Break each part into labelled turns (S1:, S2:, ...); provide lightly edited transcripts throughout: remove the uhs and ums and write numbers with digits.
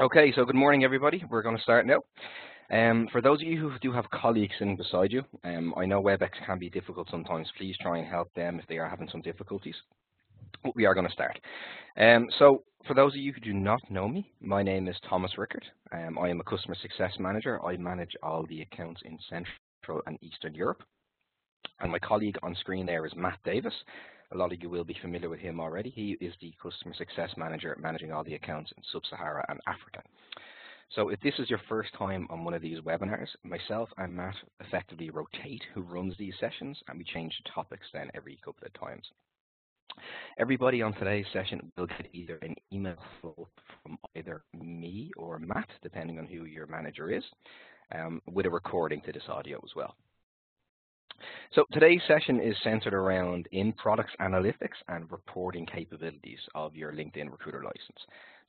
S1: Okay, so good morning, everybody. We're going to start now. For those of you who do have colleagues sitting beside you, I know WebEx can be difficult sometimes. Please try and help them if they are having some difficulties. But we are going to start. So for those of you who do not know me, my name is Thomas Rickard. I am a customer success manager. I manage all the accounts in Central and Eastern Europe. And my colleague on screen there is Matt Davis. A lot of you will be familiar with him already. He is the customer success manager managing all the accounts in Sub-Sahara and Africa. So if this is your first time on one of these webinars, myself and Matt effectively rotate who runs these sessions, and we change the topics then every couple of times. Everybody on today's session will get either an email flow from either me or Matt, depending on who your manager is, with a recording to this audio as well. So today's session is centered around in-products analytics and reporting capabilities of your LinkedIn Recruiter license.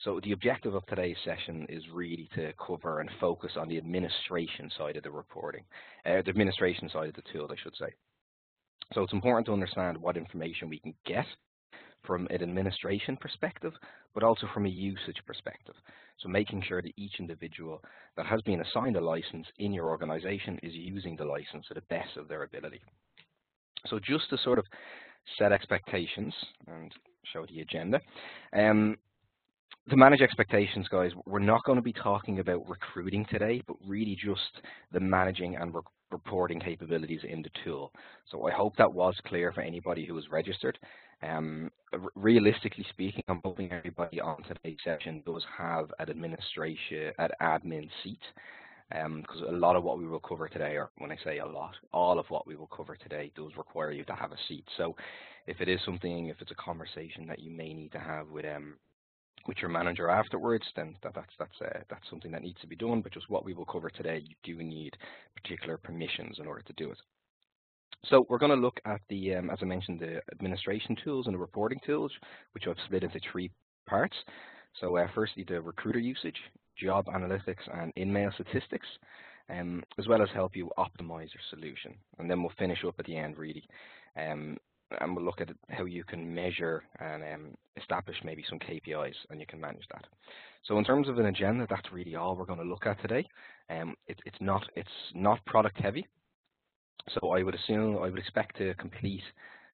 S1: So the objective of today's session is really to cover and focus on the administration side of the reporting, the administration side of the tool, I should say. So it's important to understand what information we can get from an administration perspective, but also from a usage perspective. So making sure that each individual that has been assigned a license in your organization is using the license to the best of their ability. So just to sort of set expectations and show the agenda, to manage expectations, guys, we're not going to be talking about recruiting today, but really just the managing and reporting capabilities in the tool. So I hope that was clear for anybody who was registered. Realistically speaking, I'm hoping everybody on today's session does have an admin seat, because a lot of what we will cover today, or when I say a lot, all of what we will cover today does require you to have a seat. So if it is something, if it's a conversation that you may need to have with your manager afterwards, then that's something that needs to be done. But just what we will cover today, you do need particular permissions in order to do it. So we're going to look at the, as I mentioned, the administration tools and the reporting tools, which I've split into three parts. So firstly, the recruiter usage, job analytics, and in-mail statistics, as well as help you optimize your solution. And then we'll finish up at the end, really. And we'll look at how you can measure and establish maybe some KPIs, and you can manage that. So in terms of an agenda, that's really all we're going to look at today. It's not product heavy. So I would expect to complete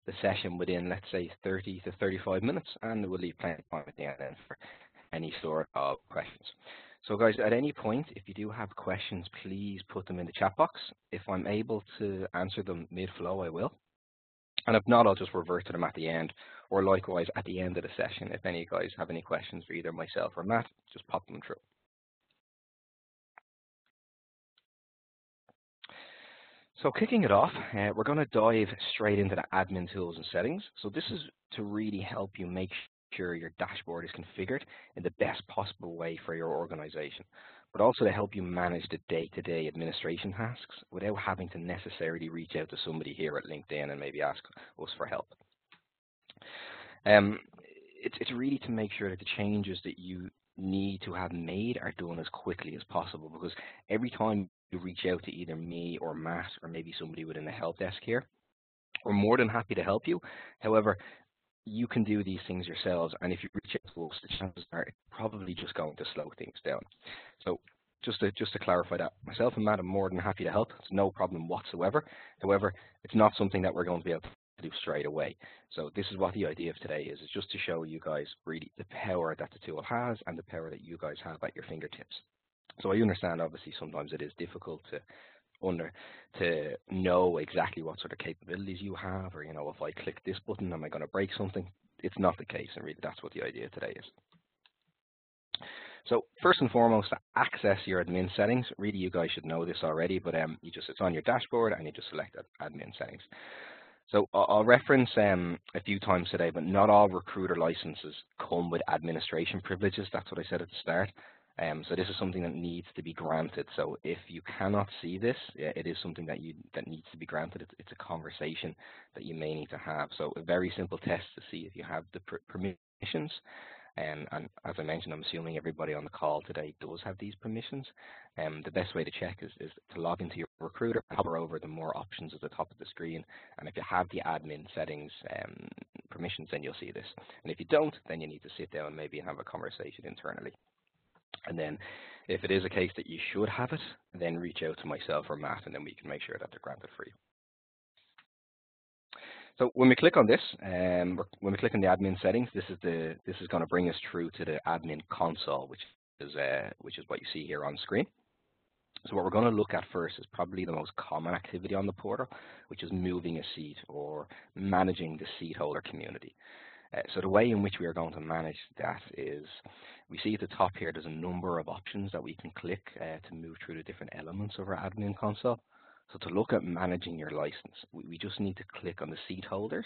S1: the session within, let's say, 30 to 35 minutes, and we'll leave plenty of time at the end for any sort of questions. So guys, at any point, if you do have questions, please put them in the chat box. If I'm able to answer them mid-flow, I will. And if not, I'll just revert to them at the end, or likewise at the end of the session. If any guys have any questions for either myself or Matt, just pop them through. So kicking it off, we're going to dive straight into the admin tools and settings. So this is to really help you make sure your dashboard is configured in the best possible way for your organization, but also to help you manage the day-to-day administration tasks without having to necessarily reach out to somebody here at LinkedIn and maybe ask us for help. It's really to make sure that the changes that you need to have made are done as quickly as possible, because every time you reach out to either me or Matt or maybe somebody within the help desk here, we're more than happy to help you. However, you can do these things yourselves, and if you reach out to us, the chances are it's probably just going to slow things down. So just to clarify that, myself and Matt are more than happy to help. It's no problem whatsoever. However, it's not something that we're going to be able to do straight away. So this is what the idea of today is just to show you guys really the power that the tool has and the power that you guys have at your fingertips. So I understand, obviously, sometimes it is difficult to know exactly what sort of capabilities you have, or, if I click this button, am I going to break something? It's not the case, and really that's what the idea today is. So first and foremost, to access your admin settings, really you guys should know this already, but it's on your dashboard and you just select admin settings. So I'll reference a few times today, but not all recruiter licenses come with administration privileges. That's what I said at the start. So this is something that needs to be granted. So if you cannot see this, it is something that needs to be granted. It's a conversation that you may need to have. So a very simple test to see if you have the permissions. And as I mentioned, I'm assuming everybody on the call today does have these permissions. The best way to check is to log into your recruiter, hover over the more options at the top of the screen, and if you have the admin settings permissions, then you'll see this. And if you don't, then you need to sit down and maybe have a conversation internally. And then if it is a case that you should have it, then reach out to myself or Matt, and then we can make sure that they're granted for you. So when we click on this, when we click on the admin settings, this is going to bring us through to the admin console, which is what you see here on screen. So what we're going to look at first is probably the most common activity on the portal, which is moving a seat or managing the seat holder community. So the way in which we are going to manage that is, we see at the top here there's a number of options that we can click to move through the different elements of our admin console. So to look at managing your license, we just need to click on the seat holders,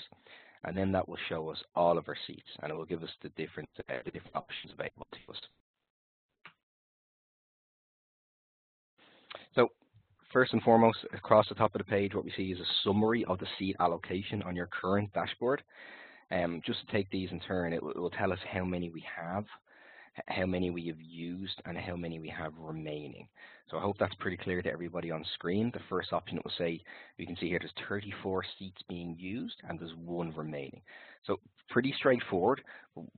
S1: and then that will show us all of our seats, and it will give us the different options available to us. So first and foremost, across the top of the page, what we see is a summary of the seat allocation on your current dashboard. Just to take these in turn, it will tell us how many we have, how many we have used, and how many we have remaining. So I hope that's pretty clear to everybody on screen. The first option, it will say, you can see here, there's 34 seats being used and there's 1 remaining. So pretty straightforward.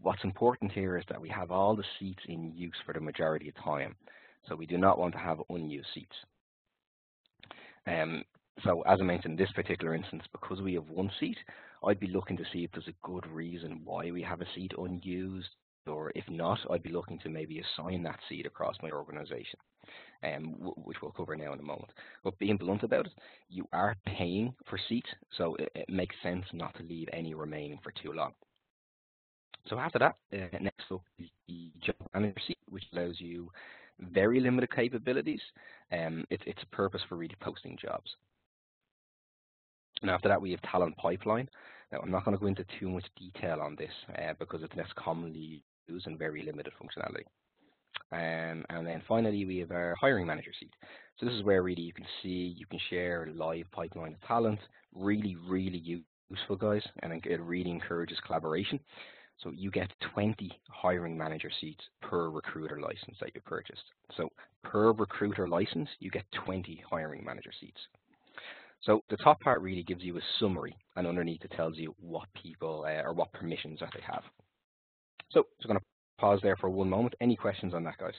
S1: What's important here is that we have all the seats in use for the majority of time. So we do not want to have unused seats. So as I mentioned, in this particular instance, because we have 1 seat, I'd be looking to see if there's a good reason why we have a seat unused, or if not, I'd be looking to maybe assign that seat across my organization, which we'll cover now in a moment. But being blunt about it, you are paying for seats, so it makes sense not to leave any remaining for too long. So after that, next up is the job manager seat, which allows you very limited capabilities. It's a purpose for really posting jobs. And after that, we have talent pipeline. Now, I'm not going to go into too much detail on this because it's less commonly used and very limited functionality. And then finally, we have our hiring manager seat. So this is where really you can see, you can share a live pipeline of talent. Really, really useful, guys, and it really encourages collaboration. So you get 20 hiring manager seats per recruiter license that you purchased. So per recruiter license, you get 20 hiring manager seats. So the top part really gives you a summary, and underneath it tells you what people or what permissions that they have. So I'm going to pause there for 1 moment. Any questions on that, guys?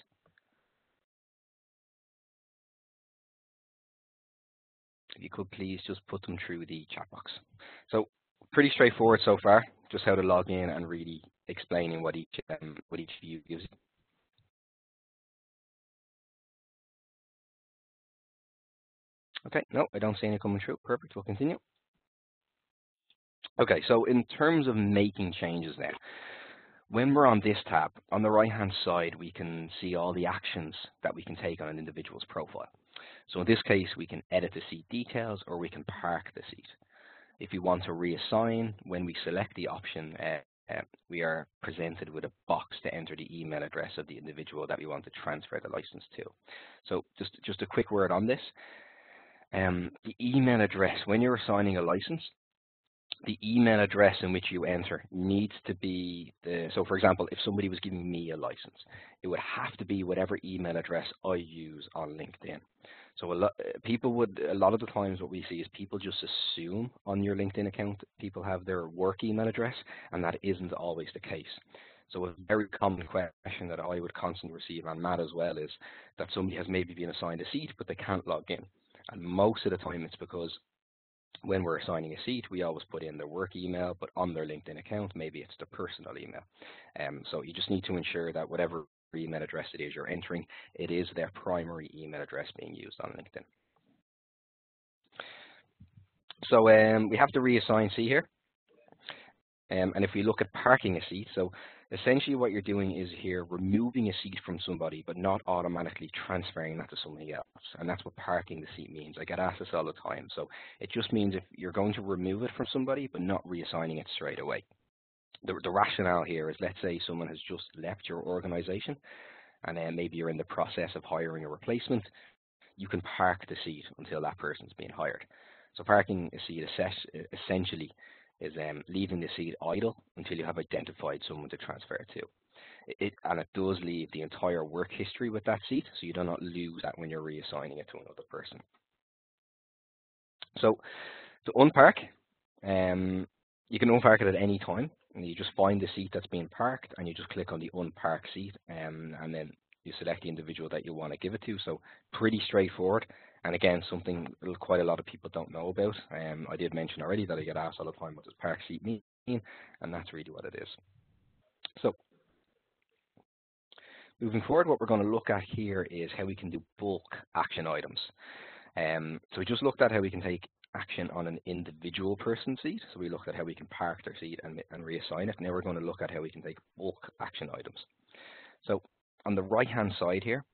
S1: If you could please just put them through the chat box. So pretty straightforward so far, just how to log in and really explaining what each view gives you. Okay, no, I don't see any coming through. Perfect, we'll continue. Okay, so in terms of making changes now, when we're on this tab, on the right-hand side, we can see all the actions that we can take on an individual's profile. So in this case, we can edit the seat details or we can park the seat. If you want to reassign, when we select the option, we are presented with a box to enter the email address of the individual that we want to transfer the license to. So just a quick word on this. The email address, when you're assigning a license, the email address in which you enter needs to be so for example, if somebody was giving me a license, it would have to be whatever email address I use on LinkedIn. So a lot of the times what we see is people just assume on your LinkedIn account people have their work email address, and that isn't always the case. So a very common question that I would constantly receive, and Matt as well, is that somebody has maybe been assigned a seat, but they can't log in. And most of the time it's because when we're assigning a seat, we always put in their work email, but on their LinkedIn account, maybe it's their personal email. So you just need to ensure that whatever email address it is you're entering, it is their primary email address being used on LinkedIn. So we have to reassign seat here. And if we look at parking a seat, so essentially what you're doing is here removing a seat from somebody, but not automatically transferring that to somebody else. And that's what parking the seat means. I get asked this all the time. So it just means if you're going to remove it from somebody, but not reassigning it straight away. The rationale here is, let's say someone has just left your organization, and then maybe you're in the process of hiring a replacement. You can park the seat until that person's being hired. So parking a seat essentially is leaving the seat idle until you have identified someone to transfer it to. And it does leave the entire work history with that seat, so you do not lose that when you're reassigning it to another person. So to unpark, you can unpark it at any time, and you just find the seat that's being parked, and you just click on the unpark seat, and then you select the individual that you want to give it to. So pretty straightforward. And again, something quite a lot of people don't know about. I did mention already that I get asked all the time, what does park seat mean? And that's really what it is. So moving forward, what we're going to look at here is how we can do bulk action items. So we just looked at how we can take action on an individual person's seat. So we looked at how we can park their seat and reassign it. Now we're going to look at how we can take bulk action items. So on the right-hand side here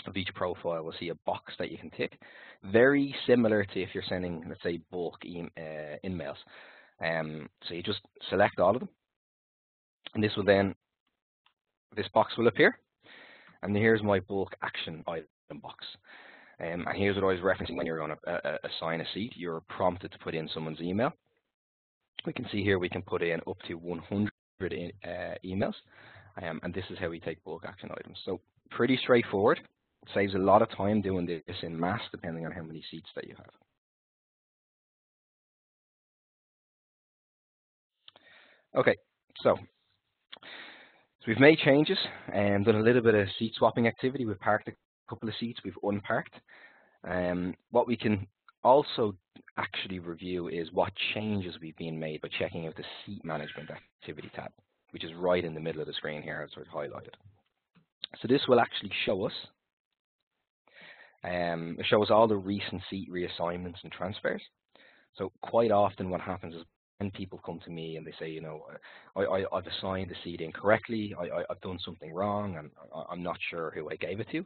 S1: of each profile, we'll see a box that you can tick. Very similar to if you're sending, let's say, bulk emails. So you just select all of them. And this box will appear. And here's my bulk action item box. And here's what I was referencing when you're going to assign a seat. You're prompted to put in someone's email. We can see here we can put in up to 100 emails. And this is how we take bulk action items. So pretty straightforward. It saves a lot of time doing this in mass, depending on how many seats that you have. Okay, so we've made changes and done a little bit of seat swapping activity. We've parked a couple of seats, we've unparked. What we can also actually review is what changes we've been made by checking out the seat management activity tab, which is right in the middle of the screen here, as I've highlighted. So this will actually show us all the recent seat reassignments and transfers. So quite often what happens is when people come to me and they say, you know, I've assigned the seat incorrectly, I've done something wrong, and I'm not sure who I gave it to.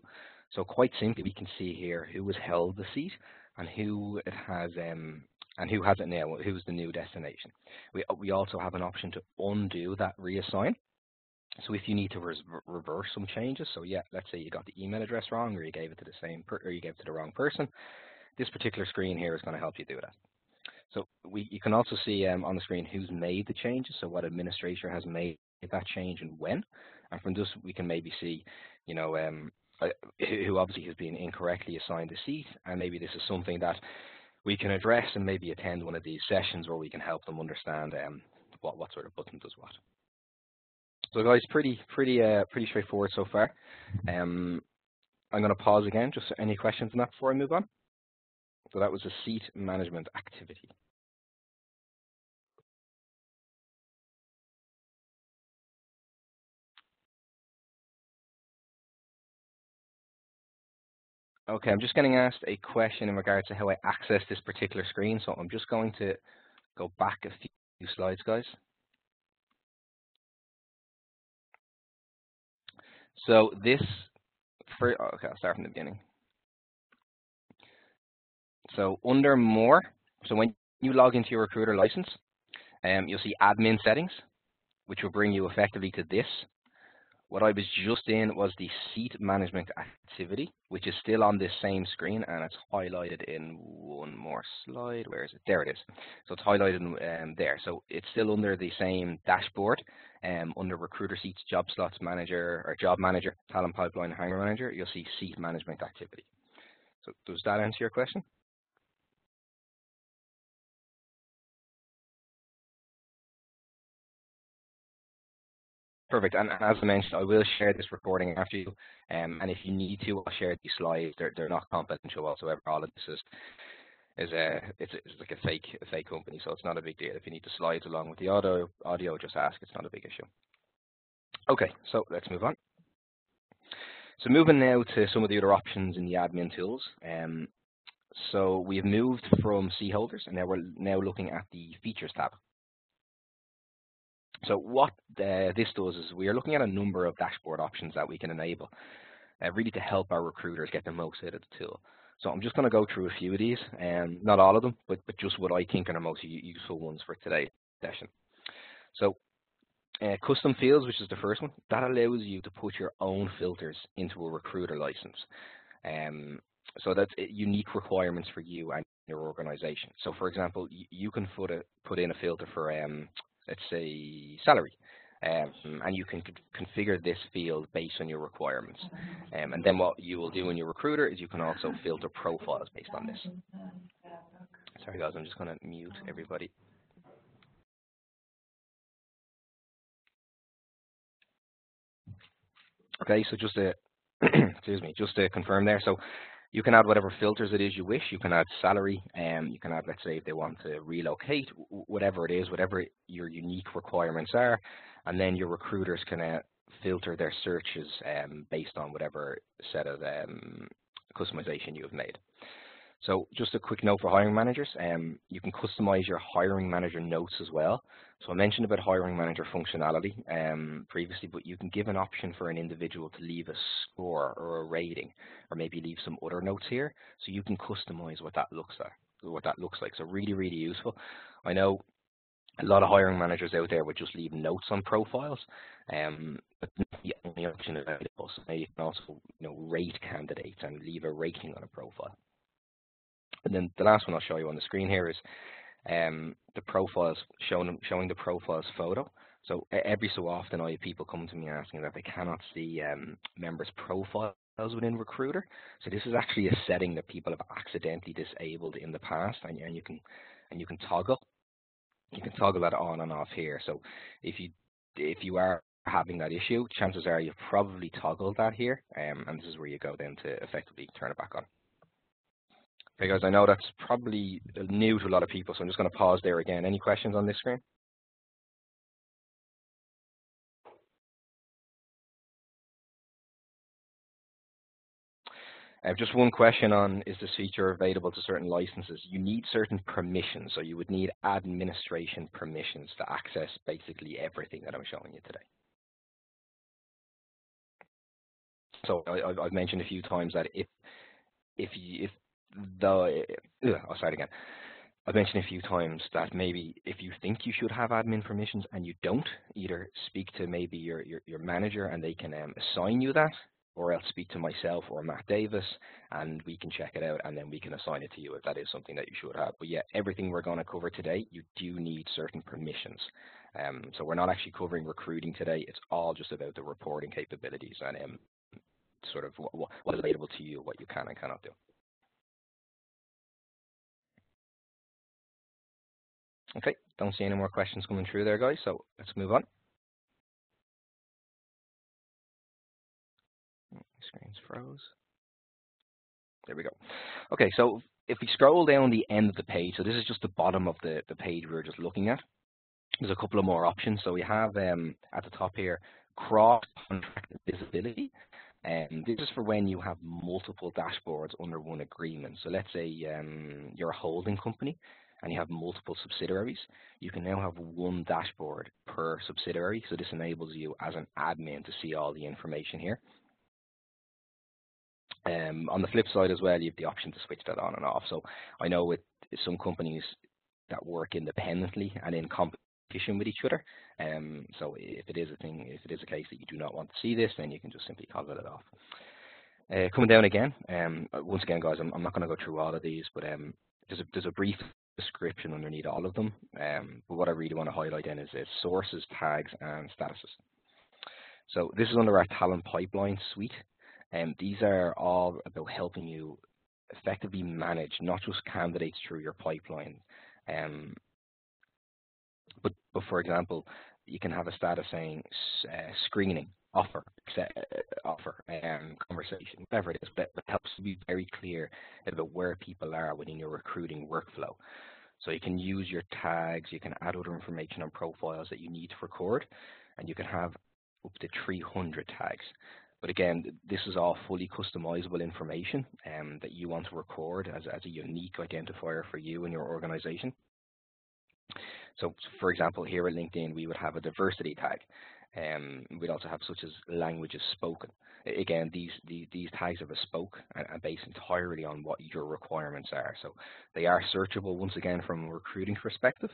S1: So quite simply, we can see here who has held the seat and who it has, and who has it now, who's the new destination. We also have an option to undo that reassign. So if you need to reverse some changes, so yeah, let's say you got the email address wrong, or you gave it to or you gave it to the wrong person, this particular screen here is going to help you do that. So you can also see on the screen who's made the changes, so what administrator has made that change and when. And from this, we can maybe see, you know, who obviously has been incorrectly assigned a seat, and maybe this is something that we can address and maybe attend one of these sessions where we can help them understand what sort of button does what. So guys, pretty straightforward so far. I'm going to pause again, just any questions on that before I move on. So that was a seat management activity. Okay, I'm just getting asked a question in regards to how I access this particular screen. So I'm just going to go back a few slides, guys. So this, okay, I'll start from the beginning. So under More, so when you log into your recruiter license, you'll see admin settings, which will bring you effectively to this. What I was just in was the seat management activity, which is still on this same screen, and it's highlighted in one more slide. Where is it? There it is. So it's highlighted there. So it's still under the same dashboard, under Recruiter Seats, Job Slots Manager, or Job Manager, Talent Pipeline, Hanger Manager. You'll see seat management activity. So does that answer your question? Perfect. And as I mentioned, I will share this recording after you. And if you need to, I'll share these slides. They're not confidential whatsoever. All of this is it's like a fake company, so it's not a big deal. If you need the slides along with the audio, just ask. It's not a big issue. Okay, so let's move on. So moving now to some of the other options in the admin tools. So we've moved from seat holders, and now we're looking at the features tab. So what this does is we are looking at a number of dashboard options that we can enable, really to help our recruiters get the most out of the tool. So I'm just going to go through a few of these, not all of them, but just what I think are the most useful ones for today's session. So custom fields, which is the first one, that allows you to put your own filters into a recruiter license. So that's unique requirements for you and your organization. So for example, you can put in a filter for let's say salary, and you can configure this field based on your requirements. And then what you will do in your recruiter is you can also filter profiles based on this. Sorry guys, I'm just going to mute everybody. Okay, so just excuse me, just to confirm there. So you can add whatever filters it is you wish. You can add salary, you can add, let's say, if they want to relocate, whatever it is, whatever your unique requirements are, and then your recruiters can filter their searches based on whatever set of customization you have made. So just a quick note for hiring managers, you can customize your hiring manager notes as well. So I mentioned about hiring manager functionality previously, but you can give an option for an individual to leave a score or a rating, or maybe leave some other notes here, so you can customize what that looks like. So really, really useful. I know a lot of hiring managers out there would just leave notes on profiles, but not the only option available. So now you can also, rate candidates and leave a rating on a profile. And then the last one I'll show you on the screen here is the profiles, showing the profiles photo. So every so often I have people come to me asking that they cannot see members' profiles within Recruiter. So this is actually a setting that people have accidentally disabled in the past, and you can toggle that on and off here. So if you are having that issue, chances are you've probably toggled that here, and this is where you go then to effectively turn it back on. Okay, guys, I know that's probably new to a lot of people, so I'm just going to pause there again. Any questions on this screen? Just one question on, is this feature available to certain licenses? You need certain permissions, so you would need administration permissions to access basically everything that I'm showing you today. So I've mentioned a few times that I'll start again. I've mentioned a few times that maybe if you think you should have admin permissions and you don't, either speak to maybe your manager and they can assign you that, or else speak to myself or Matt Davis and we can check it out and then we can assign it to you if that is something that you should have. But yeah, everything we're going to cover today, you do need certain permissions. So we're not actually covering recruiting today. It's all just about the reporting capabilities and sort of what is available to you, what you can and cannot do. Okay, don't see any more questions coming through there, guys, so let's move on. Screen's froze. There we go. Okay, so if we scroll down the end of the page, so this is just the bottom of the page we were just looking at, there's a couple of more options. So we have at the top here, cross-contract visibility. And this is for when you have multiple dashboards under one agreement. So let's say you're a holding company and you have multiple subsidiaries. You can now have one dashboard per subsidiary. So this enables you as an admin to see all the information here. On the flip side as well, you have the option to switch that on and off. So I know with some companies that work independently and in competition with each other. So if it is a case that you do not want to see this, then you can just simply toggle it off. Coming down again, once again, guys, I'm not going to go through all of these, but there's a brief description underneath all of them. But what I really want to highlight then is sources, tags, and statuses. So this is under our talent pipeline suite. These are all about helping you effectively manage not just candidates through your pipeline, but for example, you can have a status saying screening, offer, conversation, whatever it is, but it helps to be very clear about where people are within your recruiting workflow. So you can use your tags, you can add other information on profiles that you need to record, and you can have up to 300 tags. But again, this is all fully customizable information that you want to record as a unique identifier for you and your organization. So for example, here at LinkedIn, we would have a diversity tag. We'd also have such as languages spoken. Again, these tags are bespoke and based entirely on what your requirements are. So they are searchable once again from a recruiting perspective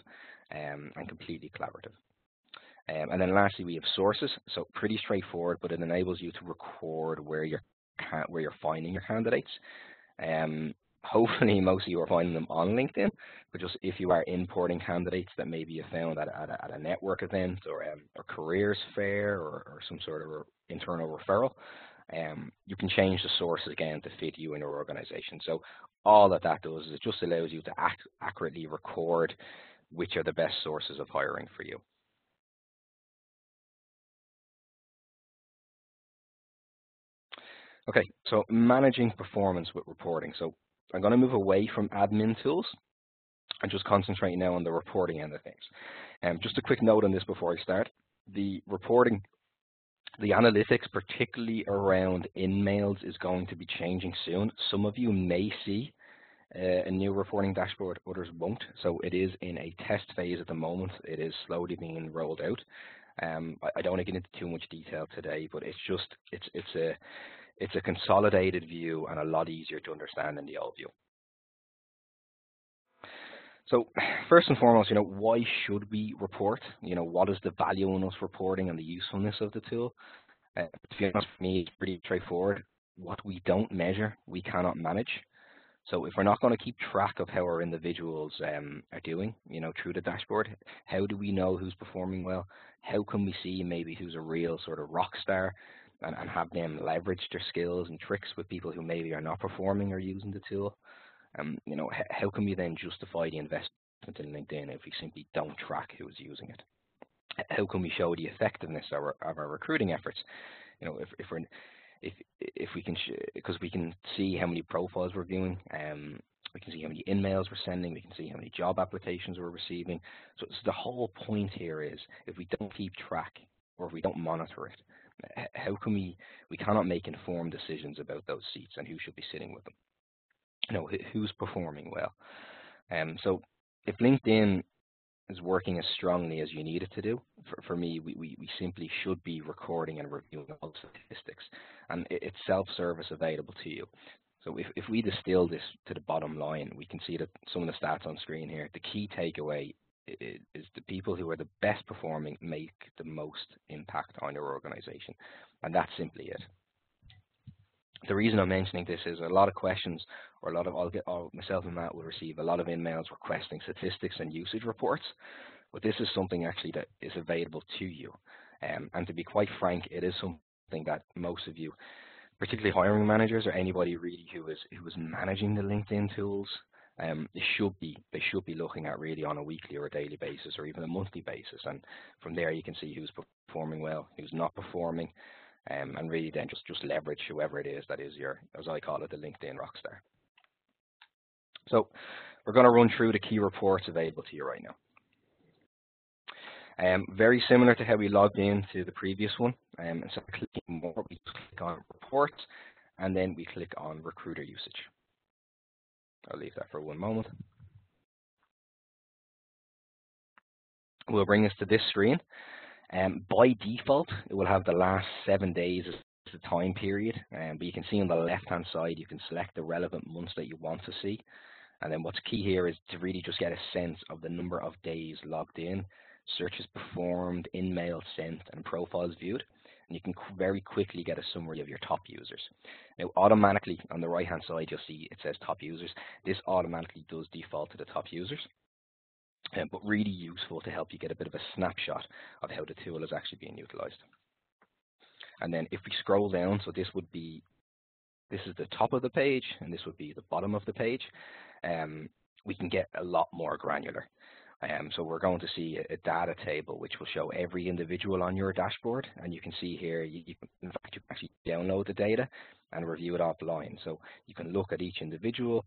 S1: and completely collaborative. And then lastly, we have sources. So pretty straightforward, but it enables you to record where you're finding your candidates. Hopefully, most of you are finding them on LinkedIn, but just if you are importing candidates that maybe you found at a network event or a careers fair or some sort of internal referral, you can change the sources again to fit you and your organization. So all that does is it just allows you to accurately record which are the best sources of hiring for you. Okay, so managing performance with reporting. So I'm going to move away from admin tools and just concentrate now on the reporting end of things. Just a quick note on this before I start. The reporting, the analytics, particularly around in-mails, is going to be changing soon. Some of you may see a new reporting dashboard, others won't. So it is in a test phase at the moment. It is slowly being rolled out. I don't want to get into too much detail today, but it's a consolidated view and a lot easier to understand than the old view. So first and foremost, why should we report? What is the value in us reporting and the usefulness of the tool? To be honest, for me, it's pretty straightforward. What we don't measure, we cannot manage. So if we're not going to keep track of how our individuals are doing, through the dashboard, how do we know who's performing well? How can we see maybe who's a real sort of rock star and have them leverage their skills and tricks with people who maybe are not performing or using the tool? How can we then justify the investment in LinkedIn if we simply don't track who's using it? How can we show the effectiveness of our recruiting efforts? If we can, because we can see how many profiles we're viewing, we can see how many emails we're sending, we can see how many job applications we're receiving. So the whole point here is, if we don't keep track or if we don't monitor it, how can we cannot make informed decisions about those seats and who should be sitting with them. Who's performing well. So if LinkedIn is working as strongly as you need it to do, for me, we simply should be recording and reviewing all statistics, and it's self-service available to you. So if we distill this to the bottom line, we can see that some of the stats on screen here. The key takeaway is the people who are the best performing make the most impact on your organization, and that's simply it. The reason I'm mentioning this is a lot of questions, or myself and Matt will receive a lot of emails requesting statistics and usage reports, but this is something actually that is available to you. And to be quite frank, it is something that most of you, particularly hiring managers or anybody really who is managing the LinkedIn tools, they should be looking at really on a weekly or a daily basis or even a monthly basis. And from there you can see who's performing well, who's not performing. And really then just leverage whoever it is that is your, as I call it, the LinkedIn rockstar. So we're going to run through the key reports available to you right now. Very similar to how we logged into the previous one. Instead of clicking more, we click on reports, and then we click on recruiter usage. I'll leave that for one moment. We'll bring us to this screen. By default, it will have the last 7 days as the time period, but you can see on the left-hand side, you can select the relevant months that you want to see. And then what's key here is to really just get a sense of the number of days logged in, searches performed, in-mail sent, and profiles viewed. And you can very quickly get a summary of your top users. Now, automatically on the right-hand side, you'll see it says top users. This automatically does default to the top users. But really useful to help you get a bit of a snapshot of how the tool is actually being utilized. And then if we scroll down, so this is the top of the page, and this would be the bottom of the page, we can get a lot more granular. So we're going to see a data table which will show every individual on your dashboard, and you can see here, you can actually download the data and review it offline. So you can look at each individual,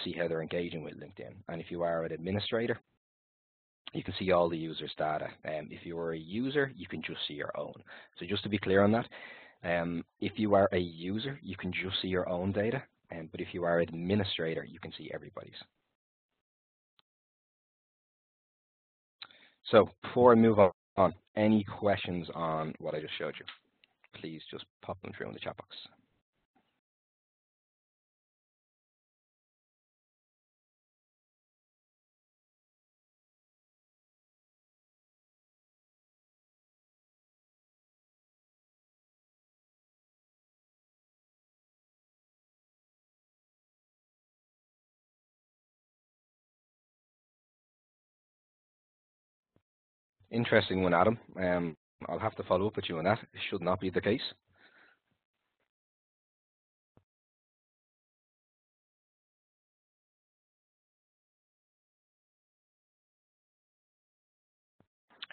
S1: see how they're engaging with LinkedIn. And if you are an administrator, you can see all the users' data. If you are a user, you can just see your own. So just to be clear on that, if you are a user, you can just see your own data, but if you are an administrator, you can see everybody's. So before I move on, any questions on what I just showed you? Please just pop them through in the chat box. Interesting one, Adam. I'll have to follow up with you on that. It should not be the case.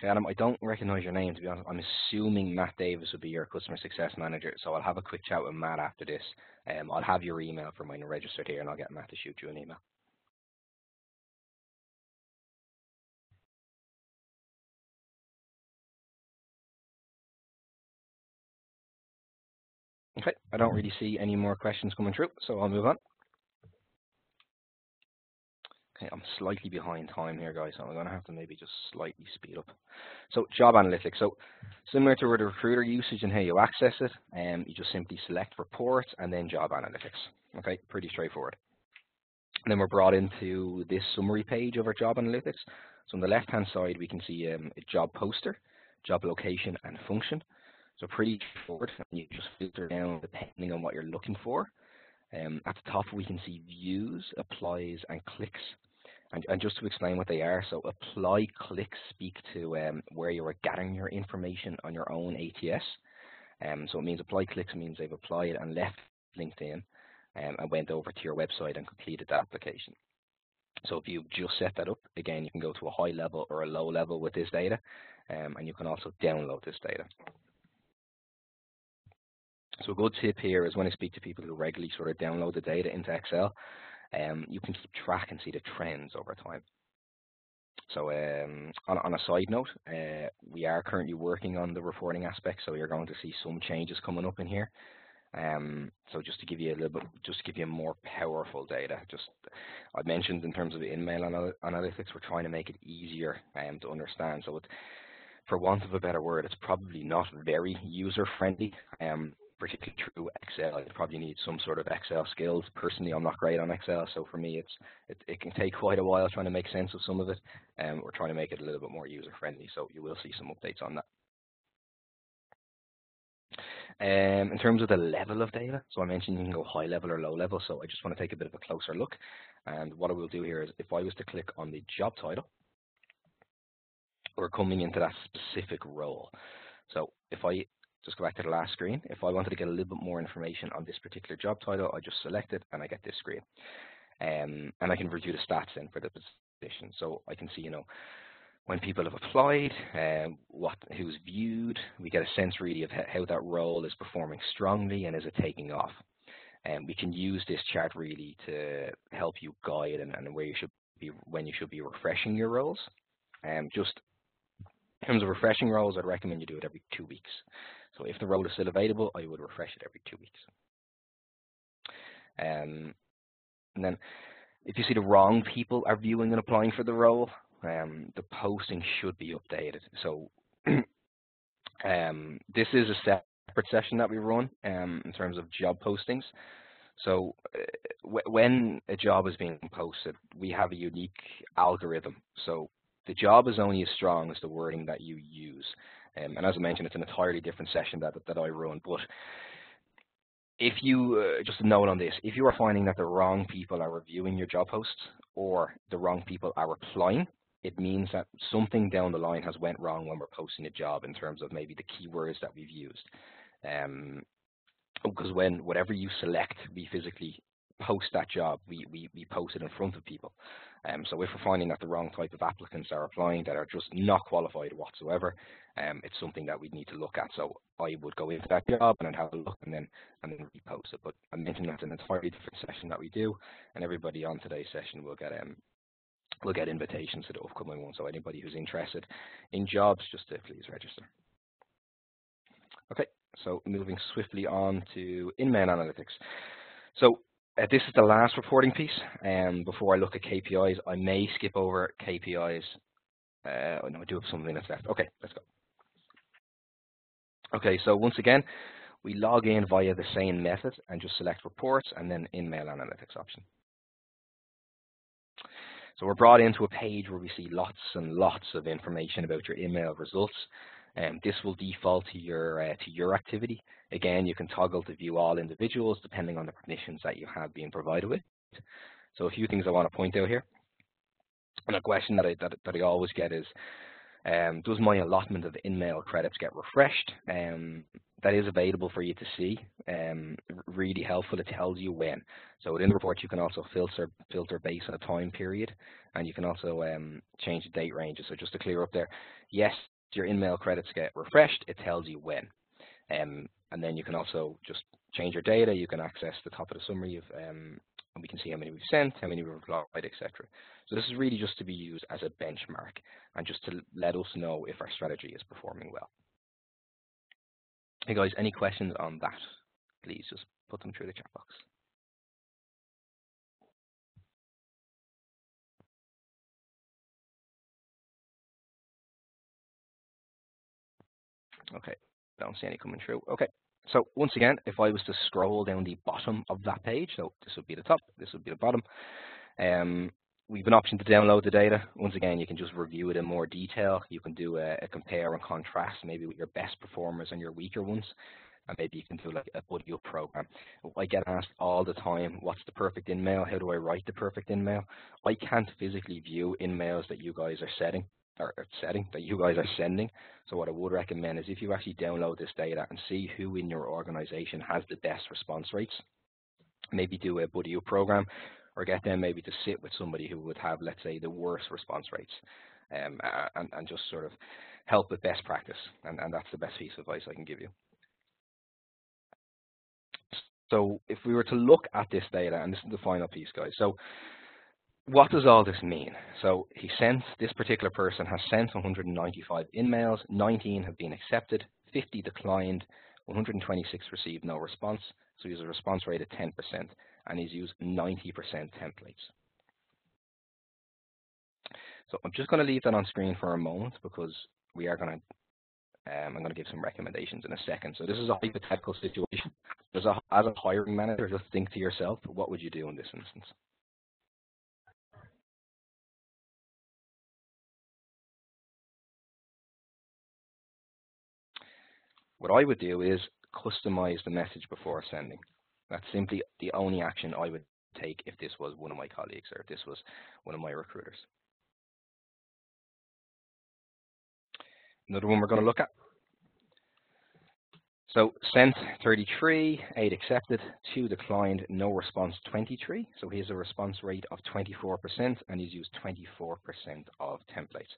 S1: Okay, Adam, I don't recognize your name, to be honest. I'm assuming Matt Davis would be your customer success manager, so I'll have a quick chat with Matt after this. I'll have your email for mine registered here, and I'll get Matt to shoot you an email. Okay, I don't really see any more questions coming through, so I'll move on. Okay, I'm slightly behind time here, guys, so I'm going to have to maybe just slightly speed up. So, job analytics. So, similar to the recruiter usage and how you access it, you just simply select reports and then job analytics. Okay, pretty straightforward. And then we're brought into this summary page of our job analytics. So on the left-hand side, we can see a job poster, job location, and function. So pretty straightforward. You just filter down depending on what you're looking for. At the top, we can see views, applies, and clicks. And just to explain what they are, so apply clicks speak to where you are gathering your information on your own ATS. So it means apply clicks means they've applied and left LinkedIn and went over to your website and completed that application. So if you've just set that up, again, you can go to a high level or a low level with this data, and you can also download this data. So a good tip here is when I speak to people who regularly sort of download the data into Excel, you can keep track and see the trends over time. So on a side note, we are currently working on the reporting aspect, so you're going to see some changes coming up in here. So just to give you a little bit, just to give you more powerful data, I mentioned in terms of the in-mail analytics, we're trying to make it easier to understand. So for want of a better word, it's probably not very user-friendly, particularly through Excel. You probably need some sort of Excel skills. Personally, I'm not great on Excel, so for me, it can take quite a while trying to make sense of some of it. We're trying to make it a little bit more user-friendly, so you will see some updates on that. In terms of the level of data, so I mentioned you can go high level or low level, so I just want to take a bit of a closer look. And what I will do here is if I was to click on the job title, we're coming into that specific role. So if I just go back to the last screen, if I wanted to get a little bit more information on this particular job title, I just select it and I get this screen. And I can review the stats then for the position. So I can see, when people have applied, who's viewed, we get a sense really of how that role is performing strongly and is it taking off. And we can use this chart really to help you guide and where you should be, when you should be refreshing your roles. Just in terms of refreshing roles, I'd recommend you do it every 2 weeks. So if the role is still available, I would refresh it every 2 weeks. And then if you see the wrong people are viewing and applying for the role, the posting should be updated. So this is a separate session that we run in terms of job postings. So when a job is being posted, we have a unique algorithm. So the job is only as strong as the wording that you use. And as I mentioned, it's an entirely different session that I run. But if you, just a note on this, if you are finding that the wrong people are reviewing your job posts or the wrong people are applying, it means that something down the line has went wrong when we're posting a job in terms of maybe the keywords that we've used. Because whatever you select, we physically post that job, we post it in front of people. So if we're finding that the wrong type of applicants are applying that are just not qualified whatsoever, it's something that we'd need to look at. So I would go into that job and then have a look and then repost it. But I mentioned that's an entirely different session that we do, and everybody on today's session will get invitations to the upcoming one. So anybody who's interested in jobs, just please register. Okay, so moving swiftly on to in-mail analytics. So this is the last reporting piece. Before I look at KPIs, I may skip over KPIs. Oh no, I do have some minutes left. Okay, let's go. Okay, so once again, we log in via the same method and just select reports and then in-mail analytics option. So we're brought into a page where we see lots and lots of information about your email results. This will default to your activity. Again, you can toggle to view all individuals depending on the permissions that you have been provided with. So a few things I want to point out here. And a question that I always get is, does my allotment of in-mail credits get refreshed? That is available for you to see. Really helpful. It tells you when. So within the report, you can also filter based on a time period, and you can also change the date ranges. So just to clear up there, yes, your email credits get refreshed, it tells you when. And then you can also just change your data. You can access the top of the summary of, and we can see how many we've sent, how many we've replied, etc. So this is really just to be used as a benchmark and just to let us know if our strategy is performing well. Hey guys, any questions on that? Please just put them through the chat box. Okay, don't see any coming through. Okay, so once again, if I was to scroll down the bottom of that page, so this would be the top, this would be the bottom. We've an option to download the data. Once again, you can just review it in more detail. You can do a compare and contrast, maybe with your best performers and your weaker ones. And maybe you can do like a buddy up program. I get asked all the time, what's the perfect in-mail? How do I write the perfect in-mail? I can't physically view in-mails that you guys are that you guys are sending. So what I would recommend is if you actually download this data and see who in your organization has the best response rates, maybe do a buddy up program, or get them maybe to sit with somebody who would have, let's say, the worst response rates, and just sort of help with best practice. And that's the best piece of advice I can give you. So if we were to look at this data, and this is the final piece, guys. So what does all this mean? So this particular person has sent 195 in-mails, 19 have been accepted, 50 declined, 126 received no response. So he has a response rate of 10%, and he's used 90% templates. So I'm just going to leave that on screen for a moment because we are going to I'm going to give some recommendations in a second. So this is a hypothetical situation. As a hiring manager, just think to yourself, what would you do in this instance? What I would do is customize the message before sending. That's simply the only action I would take if this was one of my colleagues or if this was one of my recruiters. Another one we're going to look at. So sent 33, 8 accepted, 2 declined, no response 23. So he has a response rate of 24% and he's used 24% of templates.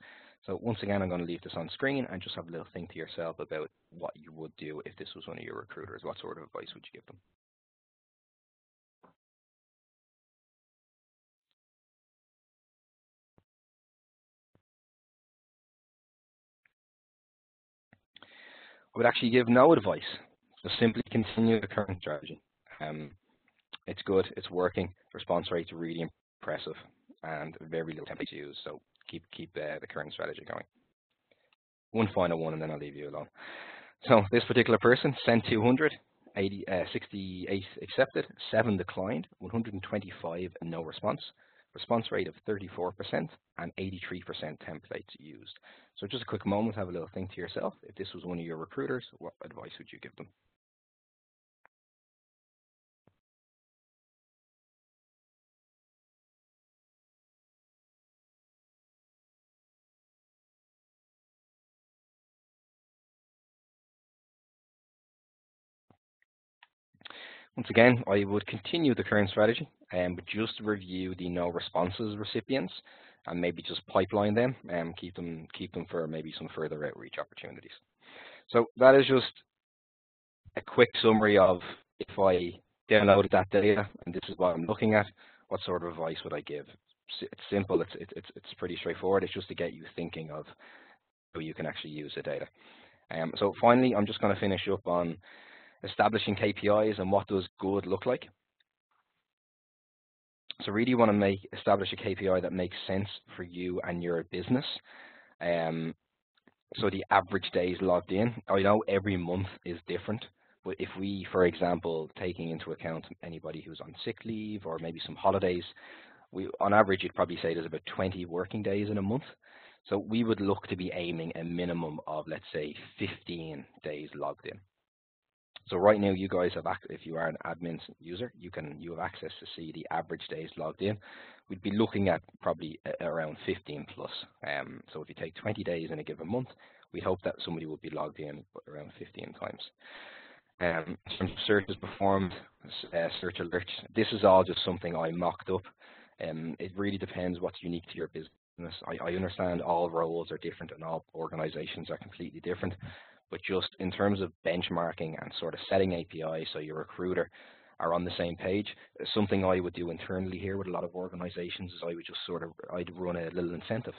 S1: So once again, I'm going to leave this on screen and just have a little think to yourself about what you would do if this was one of your recruiters. What sort of advice would you give them? I would actually give no advice. Just simply continue the current strategy. It's good, it's working, the response rates are really impressive, and very little templates used, so keep the current strategy going. One final one, and then I'll leave you alone. So this particular person sent 200, 68 accepted, 7 declined, 125 no response. Response rate of 34% and 83% templates used. So just a quick moment, have a little think to yourself. If this was one of your recruiters, what advice would you give them? Once again, I would continue the current strategy but just review the no responses recipients and maybe just pipeline them and keep them for maybe some further outreach opportunities. So that is just a quick summary of if I downloaded that data and this is what I'm looking at, what sort of advice would I give? It's simple, it's pretty straightforward. It's just to get you thinking of how you can actually use the data. So finally, I'm just going to finish up on establishing KPIs and what does good look like. So really you want to establish a KPI that makes sense for you and your business. So the average days logged in, I know every month is different, but if we, for example, taking into account anybody who's on sick leave or maybe some holidays, on average you'd probably say there's about 20 working days in a month. So we would look to be aiming a minimum of, let's say, 15 days logged in. So right now you guys have, if you are an admin user, you have access to see the average days logged in. We'd be looking at probably around 15 plus. So if you take 20 days in a given month, we hope that somebody would be logged in around 15 times. Some searches performed, search alerts. This is all just something I mocked up. It really depends what's unique to your business. I understand all roles are different and all organizations are completely different, but just in terms of benchmarking and sort of setting APIs so your recruiter are on the same page, something I would do internally here with a lot of organizations is I would just I'd run a little incentive,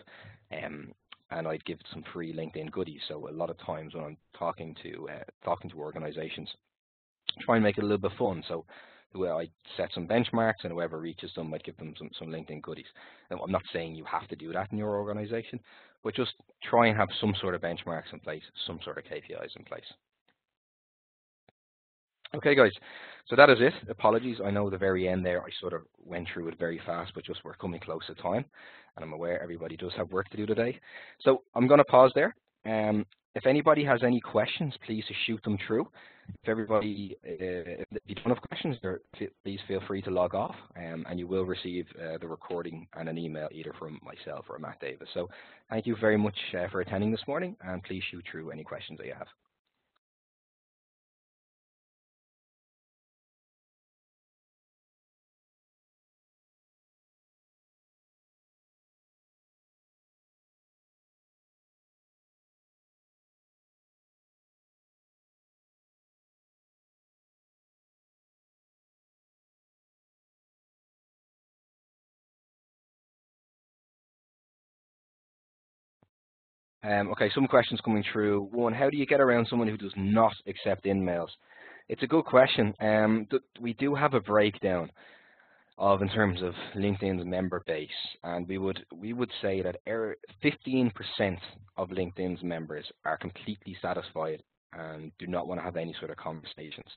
S1: um, and I'd give some free LinkedIn goodies. So a lot of times when I'm talking to organizations, try and make it a little bit fun. So I set some benchmarks, and whoever reaches them, I'd give them some LinkedIn goodies. Now, I'm not saying you have to do that in your organization, but just try and have some sort of benchmarks in place, some sort of KPIs in place. Okay, guys, so that is it. Apologies, I know the very end there I sort of went through it very fast, but just we're coming close to time, and I'm aware everybody does have work to do today. So I'm going to pause there. If anybody has any questions, please shoot them through. If you don't have questions, please feel free to log off, and you will receive the recording and an email either from myself or Matt Davis. So thank you very much for attending this morning, and please shoot through any questions that you have. Okay, some questions coming through. One, how do you get around someone who does not accept in-mails? It's a good question. We do have a breakdown of in terms of LinkedIn's member base, and we would say that 15% of LinkedIn's members are completely satisfied and do not want to have any sort of conversations.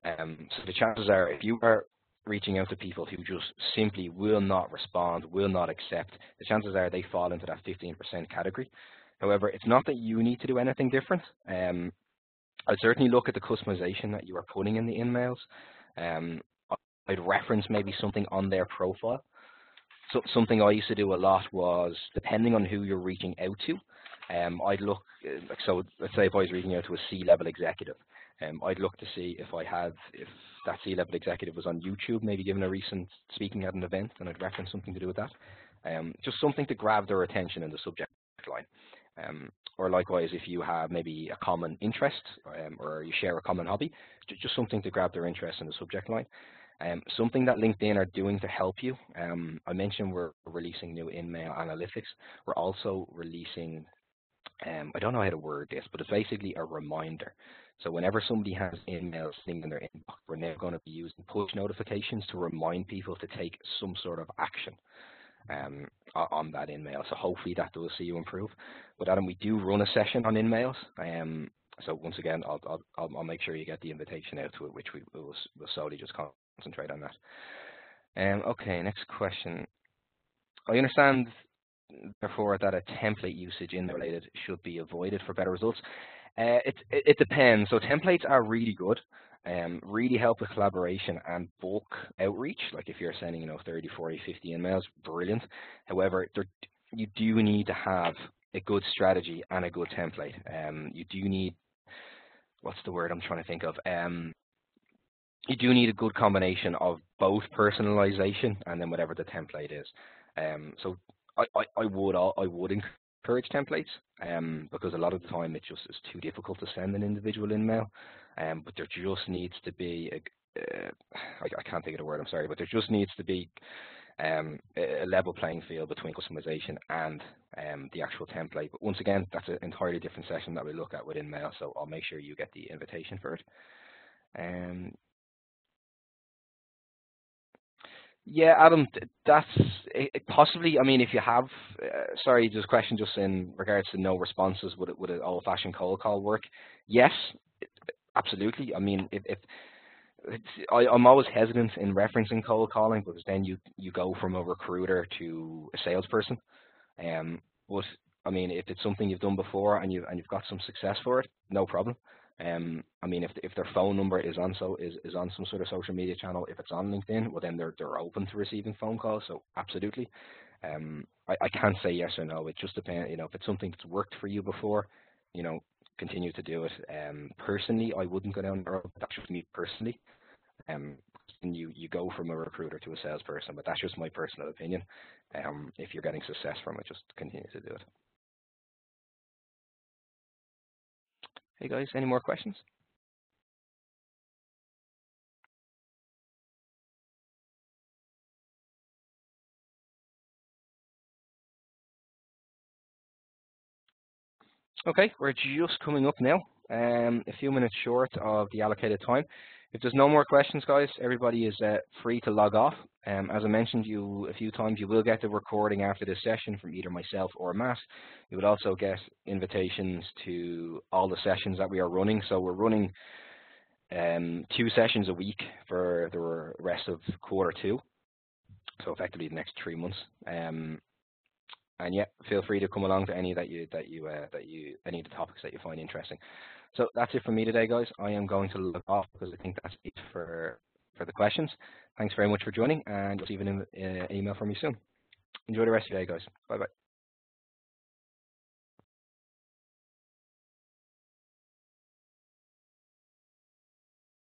S1: So the chances are, if you are reaching out to people who just simply will not respond, will not accept, the chances are they fall into that 15% category. However, it's not that you need to do anything different. I'd certainly look at the customization that you are putting in the emails. I'd reference maybe something on their profile. So something I used to do a lot was, depending on who you're reaching out to, I'd look, so let's say if I was reaching out to a C-level executive, I'd look to see if that C-level executive was on YouTube, maybe given a recent speaking at an event, and I'd reference something to do with that. Just something to grab their attention in the subject line. Or likewise, if you have maybe a common interest or you share a common hobby, just something to grab their interest in the subject line. Something that LinkedIn are doing to help you, I mentioned we're releasing new in-mail analytics. We're also releasing, I don't know how to word this, but it's basically a reminder. So whenever somebody has emails sitting in their inbox, we're now going to be using push notifications to remind people to take some sort of action on that in-mail. So hopefully that does see you improve. But Adam, we do run a session on in-mails. So once again, I'll make sure you get the invitation out to it, which we'll solely just concentrate on that. Okay, next question. I understand, therefore, that a template usage in related should be avoided for better results. It depends. So templates are really good, really help with collaboration and bulk outreach. Like if you're sending 30, 40, 50 emails, brilliant. However, you do need to have a good strategy and a good template. You do need, what's the word I'm trying to think of? You do need a good combination of both personalization and then whatever the template is. So I would encourage templates, because a lot of the time it just is too difficult to send an individual email. But there just needs to be I can't think of the word, I'm sorry, but there just needs to be a level playing field between customization and the actual template. But once again, that's an entirely different session that we look at within mail, so I'll make sure you get the invitation for it. Yeah, Adam, that's possibly. I mean, if you have, sorry, there's a question just in regards to no responses. Would an old-fashioned cold call work? Yes, absolutely. I mean, I'm always hesitant in referencing cold calling because then you go from a recruiter to a salesperson. But I mean, if it's something you've done before and you've got some success for it, no problem. I mean, if their phone number is on some sort of social media channel, if it's on LinkedIn, well then they're open to receiving phone calls. So absolutely, I can't say yes or no. It just depends. If it's something that's worked for you before, continue to do it. Personally, I wouldn't go down the road. That's just me personally. you go from a recruiter to a salesperson, but that's just my personal opinion. If you're getting success from it, just continue to do it. Hey guys, any more questions? Okay, we're just coming up now, a few minutes short of the allocated time. If there's no more questions, guys, everybody is free to log off. As I mentioned you a few times, you will get the recording after this session from either myself or Matt. You will also get invitations to all the sessions that we are running. So we're running 2 sessions a week for the rest of Q2, so effectively the next 3 months. And yeah, feel free to come along to any any of the topics that you find interesting. So that's it from me today, guys. I am going to log off because I think that's it for the questions. Thanks very much for joining, and you'll receive an email from me soon. Enjoy the rest of your day, guys. Bye bye.